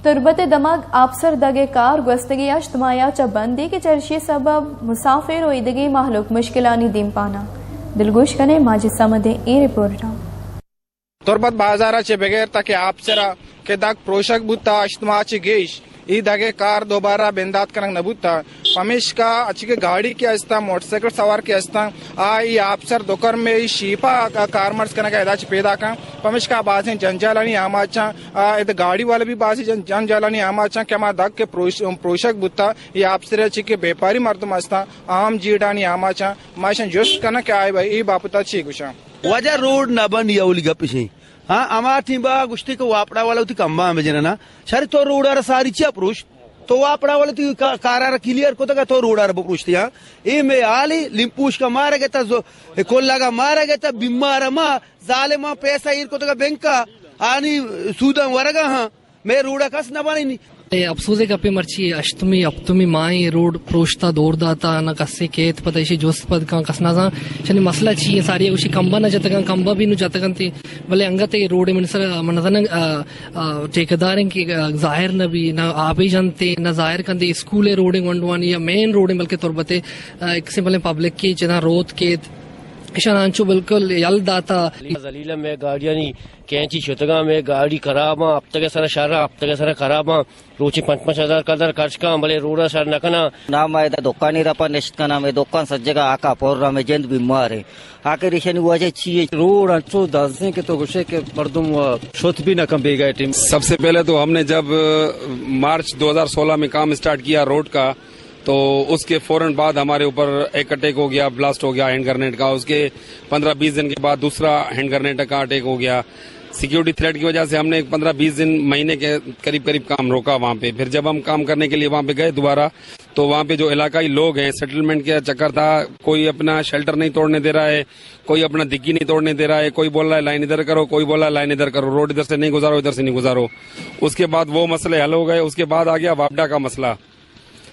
تربت دماغ آبسر دگے کار گوستگی اجتماعیہ چا بندی کے چرشی سبب مسافر و ایدگی محلوک مشکلانی دیم پانا دلگوش کنے ماجد سمدے ای رپورٹ تربت بازارا چے بغیر تاکہ آبسرا کہ داگ پروشک بوتا اجتماع چے گیش ای دگے کار دوبارہ بندات کنگ نبوتا پمیش کا اچھی کے گاڑی کی استا موٹر سائیکل سوار کی استا آئی آبسر دوکر میں شیپا کارمرز کنگا ادا چی پیدا کن پمیش کا بازیں جنجالانی آماچاں اید گاڑی والے بھی بازی جنجالانی آماچاں کہ ما دگ کے پروشک بوتا ای آبسر چی کے بیپاری مردم استا عام جیڑانی آماچاں ماشن جوست کنا کہ آئی بھائی ای باپتا چی گوشاں وجہ روڈ نہ بن یولی گپشیں ہاں اما تھیمبا گشتی کو واپڑا والا تی کمبا میں جننا شری تو روڈ ار ساری چا پروش تو واپڑا والا تی کارا کلیئر کو تک تو روڈ ار پروشتی ہاں اے میں آلی لمپوش کا مارا گیا تھا کولا کا مارا گیا تھا بیمار ما ظالما پیسہ ایر کو تک بینک کا آنی سودا ورگا ہاں میں روڈا کس نہ بانی افسوس کپی مرچی اشتمی اپتمی مائی روڈ پروشتا دور داتا نہ کسے کیت پتہ اسی جوست پد کان کسنا زا چنی مسئلہ چی ساری اسی کمبا نہ جتگان کمبا بھی نو جتگان تی بلے انگتے روڈ منسر منزن ٹھیکیدارن کی ظاہر نہ بھی نہ آبی جنتے نہ ظاہر کندے اسکول روڈنگ ونڈوان یا مین روڈنگ بلکہ تربتے ایک سمپل پبلک کی جنا روت کیت اشانچو بالکل یل داتا زلیلہ میں گاڑیاں نہیں کینچی شتگاں میں گاڑی خراب اب تک سر شارا اب تک سر خراب روچی 5,000 قدر خرچ کا بلے روڈا سر نکنا نام ہے دکانی رپا نشت کا نام ہے دکان سب جگہ آکا پور رہا میں جند بیمار ہے آکے ریشانی وجہ چیئے روڈ انچو دازیں کہ تو گوشے کہ مردم شوت بھی نہ کم بھی گئے ٹیم. سب سے پہلے تو ہم نے جب مارچ 2016 میں کام اسٹارٹ کیا روڈ کا تو اس کے فوراً بعد ہمارے اوپر ایک اٹیک ہو گیا بلاسٹ ہو گیا ہینڈ گرنیٹ کا. اس کے 15-20 دن کے بعد دوسرا ہینڈ گرنیٹ کا اٹیک ہو گیا. سیکیورٹی تھریٹ کی وجہ سے ہم نے 15-20 دن مہینے کے قریب کام روکا وہاں پہ. پھر جب ہم کام کرنے کے لیے وہاں پہ گئے دوبارہ تو وہاں پہ جو علاقائی لوگ ہیں سیٹلمنٹ کا چکر تھا. کوئی اپنا شیلٹر نہیں توڑنے دے رہا ہے, کوئی اپنا دگی نہیں توڑنے دے رہا ہے, کوئی بول رہا ہے لائن ادھر کرو, کوئی بول رہا ہے لائن ادھر کرو, روڈ ادھر سے نہیں گزارو ادھر سے نہیں گزارو. اس کے بعد وہ مسئلے حل ہو گئے. اس کے بعد آ گیا واپڈا کا مسئلہ.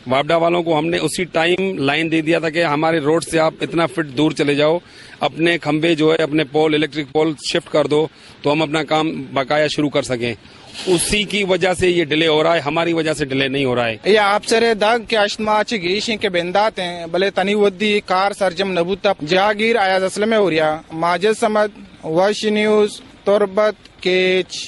واپڈا والوں کو ہم نے اسی ٹائم لائن دے دیا تھا کہ ہمارے روڈ سے آپ اتنا فٹ دور چلے جاؤ, اپنے کھمبے جو ہے اپنے پول الیکٹرک پول شفٹ کر دو تو ہم اپنا کام بقایا شروع کر سکیں. اسی کی وجہ سے یہ ڈیلے ہو رہا ہے, ہماری وجہ سے ڈیلے نہیں ہو رہا ہے. یہ آپ سر داگ کے اشتماع چی گیشیں کے بندات ہیں بلے تنی ودی کار سرجم نبوتا جہاگیر آیاز اسلم ہو رہا. ماجد سمد وش نیوز تربت کیچ.